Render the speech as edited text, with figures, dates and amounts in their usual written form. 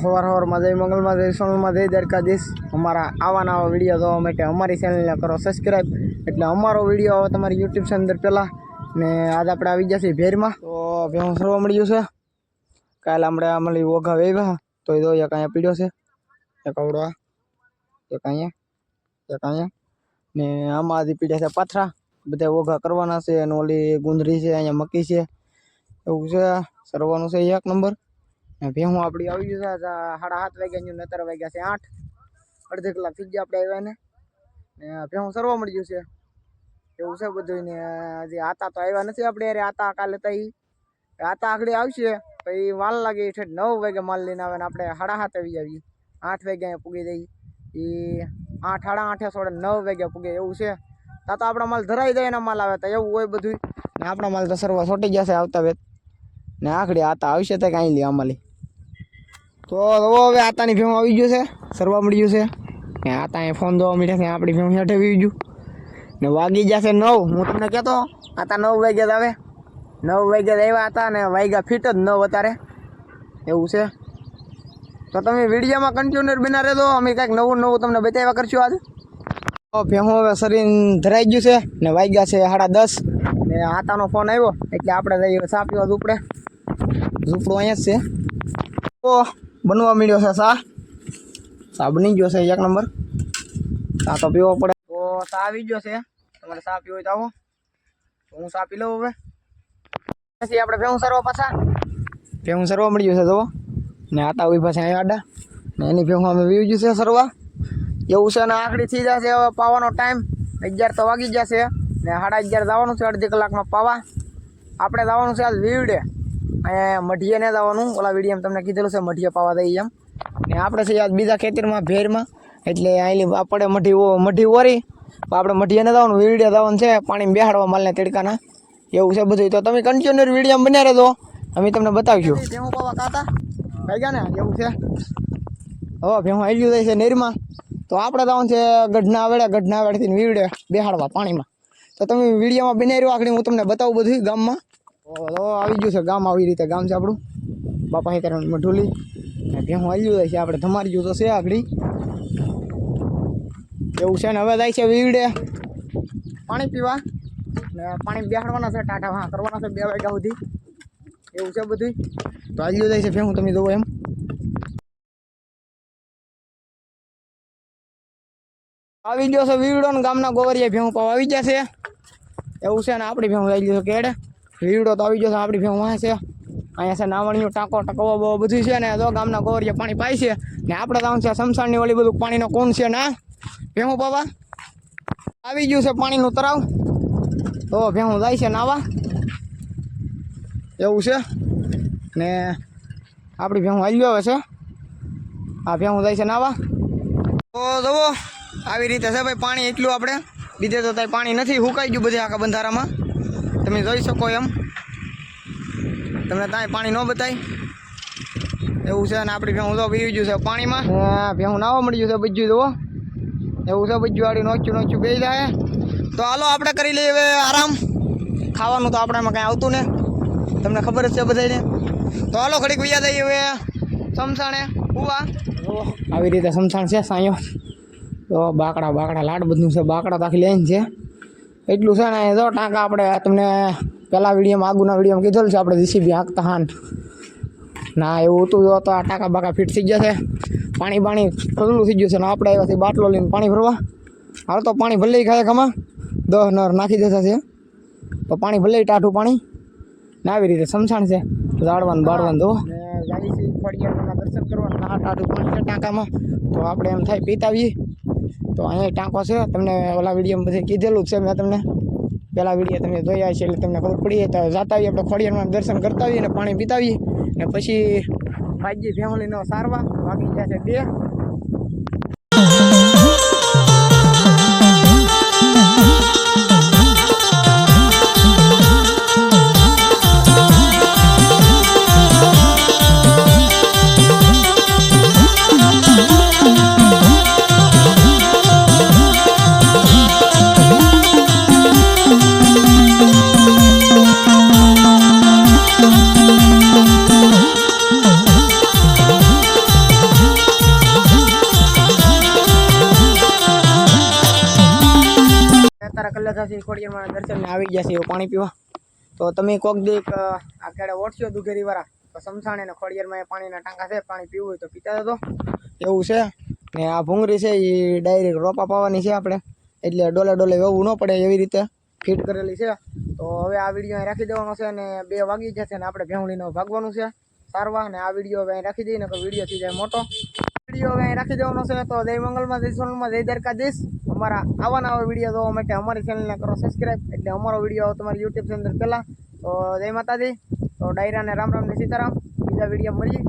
સવાર સવારમાં જય મંગલમાં જય સોનલમાં જય દ્વારકાધીશ। અમારા આવા નવા વિડીયો જોવા માટે અમારી ચેનલને કરો સબસ્ક્રાઈબ। એટલે અમારો વિડીયો આવે તમારી યુટ્યુબ છે અંદર પહેલાં ને આજ આપણે આવી ગયા છીએ ભેરમાં। તો ભેહું સરવા મળ્યું છે। કાલે આપણે આમલી ઓઘા વેવ્યા તો એ જો એક અહીંયા પીડ્યો છે, એક આવડો એક અહીંયા ને આમાં આજી પીડ્યા છે પાથરા। બધા ઓઘા કરવાના છે અને ઓલી ગુંદરી છે, અહીંયા મકી છે, એવું છે। સરવાનું છે એક નંબર। ભેહું આપણી આવી ગયું છે 7:30 વાગ્યા ને 9 વાગ્યા છે 8, અડધી કલાક થઈ ગયા આપણે આવ્યા ને ભેહું સરવા મળ્યું છે, એવું છે બધું। ને હજી આતા તો આવ્યા નથી આપણે યાર, આતા કાલે તો આતા આગળ આવશે પછી માલ લાગે 9 વાગે માલ લઈને આવે ને આપણે 7:30 આવી આવીએ, 8 વાગ્યા પૂગી જઈએ, એ 8 8:30 9 વાગ્યા પૂગે એવું છે। તો આપણા માલ ધરાઈ જાય એના માલ આવે તો એવું હોય બધું ને આપણા માલ તો સરવા છોટી જશે આવતા વેત ને આખડી આતા આવશે તો કાંઈ લે અમાલી। તો હવે આતાની ભેહું આવી ગયું છે, સરવા મળ્યું છે ને આતા અહીંયા ફોન જોવા મળ્યા છે, આપણી ભેહું હેઠે આવી ગયું ને વાગી જશે 9। હું તમને કહેતો આતા 9 વાગ્યા જ આવે, 9 વાગ્યા જ આવ્યા હતા ને વાગ્યા ફીટ જ 9 અત્યારે એવું છે। તો તમે વિડીયોમાં કન્ટિન્યુઅર બના રહેજો, અમે કંઈક નવું તમને બતાવ્યા કરશું આજે। ભેહું હવે શરીર ધરાઈ ગયું છે ને વાગ્યા છે 10:30 ને આતાનો ફોન આવ્યો એટલે આપણે જઈએ ચા પીવા ઝૂંપડે। ઝૂંપડું અહીંયા જ છે। તો બનવા મળ્યો છે ચા બની ગયો છે એક નંબર। ચા તો પીવો પડે, તો ચા આવી ગયો છે, તમારે ચા પીવો હોય તો આવો, હું ચા પી લઉં હવે। પછી આપણે ભેહું સરવા પાછા, ભેહું સરવા મળ્યું છે જુઓ ને આતા ઉભી પાછા અહીંયા આડા ને એની ભેહું અમે વી ગયું છે સરવા એવું છે। ને આખડી થઈ જશે હવે પાવાનો ટાઈમ, 11 તો વાગી જશે ને 11:30 જવાનું છે, અડધી કલાકમાં પાવા। આપણે જવાનું છે આજ વીવડે, અહીંયા મઢીએ ને જવાનું, ઓલા વિડીયો તમને કીધેલું છે મઢીએ પાવા દઈએ એમ ને આપણે છે આજ બીજા ખેતરમાં ભેરમાં, એટલે અહીં આપણે મઢી ઓરી આપણે મઢીએ ને જવાનું, વીવડે જવાનું છે પાણી બેહાડવા માલને તડકાના, એવું છે બધું। તો તમે કન્ટિન્યુઅર વિડીયો બન્યા રહેજો, અમે તમને બતાવીશું। ભેહું પાવા કાતા થઈ ગયા ને એવું છે। હવે ભેહું આવી જાય છે નેરમાં, તો આપણે જવાનું છે ગઢના વેળેથી વીવડે બેહાડવા પાણીમાં। તો તમે વિડીયોમાં બની રહ્યો આગળ હું તમને બતાવું બધું ગામમાં। તો આવી ગયું છે ગામ, આવી રીતે ગામ છે આપણું બાપા હેતરણ મઢુલી ને ભેહું આવી જાય છે, આપણે ધમારી ગયું તો છે આગળ એવું છે। ને હવે જાય છે વીવડે પાણી પીવા ને પાણી બેહાડવાના છે, ટાટા હા કરવાના છે 2 વાગ્યા સુધી, એવું છે બધું। તો આવી જાય છે ભેહું તમે જોવો એમ આવી ગયો છે વીવડો ને ગામના ગોવરિયા ભેહું પાવા આવી ગયા છે એવું છે। ને આપણી ભેહું આવી ગયો છે કેડે, વીવડો તો આવી ગયો છે, આપણી ભેહું વાંહે છે, અહીંયા છે નાવણીયું ટાંકો ટકવો બહુ બધું છે ને જો ગામના ગોવરિયા પાણી પાય છે ને આપણે જવાનું છે શમશાનની ઓલી બધું પાણીનો કુંડ છે ના ભેહું પાવા। આવી ગયું છે પાણીનું તરાવ, તો ભેહું જાય છે નાવા એવું છે। ને આપણી ભેહું આવી આવે છે, આ ભેહું જાય છે નાવા। તો જુઓ આવી રીતે છે ભાઈ પાણી એટલું, આપણે બીજે તો ત્યાં પાણી નથી, સુકાઈ ગયું બધે આખા બંધારામાં, તમે જોઈ શકો એમ, તમને ત્યાં પાણી ન બતાય એવું છે। અને આપણી ભેહું તો પીવી ગયું છે પાણીમાં, ભેહું નાવા મળ્યું છે બીજું જુઓ એવું છે, બીજું વાળી નોચ્યું બે જાય। તો હાલો આપણે કરી લઈએ હવે આરામ, ખાવાનું તો આપણામાં કાંઈ આવતું ને તમને ખબર જ છે બધાને। તો હાલો ઘડીક વૈયા જઈએ હવે સમસાણે ઉવા, આવી રીતે સમસાણ છે સાંયો, તો બાકડા લાડ બધું છે, બાકડા તો આખી લઈને છે એટલું છે ને। જો ટાંકા આપણે તમને પહેલાં વિડીયોમાં આગળના વિડીયોમાં કીધેલું છે આપણે જીસીબી હાંકતા હાન ના એવું હતું, જો તો આ ટાંકા બાકા ફિટ થઈ ગયા છે, પાણી ખુલ્લું થઈ ગયું છે ને આપણે આવ્યાથી બાટલો લઈને પાણી ભરવા। હાલ તો પાણી ભલે ખાય ખામાં 10 નર નાખી દેતા છે, તો પાણી ભલે ટાઢું પાણી ને આવી રીતે સમસાણ છે, જાળવાનું બાળવાનું દો જાય છે ફળિયાના દર્શન કરવાના, આ ટાઢું પાણી છે ટાંકામાં, તો આપણે એમ થાય પીતા આવીએ। તો અહીંયા ટાંકો છે, તમને ઓલા વિડીયોમાં બધે કીધેલું છે મેં તમને, પહેલાં વિડીયો તમે જોયા છે એટલે તમને ખબર પડી, તો જતા આવીએ આપણે ખોડિયારમાં દર્શન કરતા આવીએ ને પાણી પીતા આવીએ ને પછી ભાઈજી ફેમિલીનો સારવા વાગી ગયા છે 2। છેલ્લે થશે ખોડિયારમાં દર્શનને આવી ગયા છે પાણી પીવા. તો તમે કોક દીક આ કેડે ઓળખ્યો દુઘેરીવાળા તો સમસાણે ને ખોડિયારમાં પાણીના ટાંકા છે, પાણી પીવું હોય તો પીતા જતો એવું છે. ને આ ભૂંગળી છે એ ડાયરેક્ટ રોપા પાવાની છે આપણે, એટલે ડોલે ડોલે વેવું ન પડે એવી રીતે ફિટ કરેલી છે. તો હવે આ વિડીયો રાખી દેવાનો છે અને 2 વાગી જશે ને આપણે ભેહુંડીનો ભાગવાનું છે સારવા. અને આ વિડીયો હવે રાખી દઈએ ને તો વિડીયો થઈ જાય મોટો. વિડીયો હવે રાખી દેવાનો છે. તો જય મંગલમાં, જય સોનલમાં, જય દ્વારકાધીશ. અમારા આવા વિડીયો જોવા માટે અમારી ચેનલને કરો સબસ્ક્રાઈબ, એટલે અમારો વિડીયો તમારી યુટ્યુબ ચેનલ પહેલાં. તો જય માતાજી. તો ડાયરાને રામ રામ ને સીતારામ. બીજા વિડીયો મળીએ.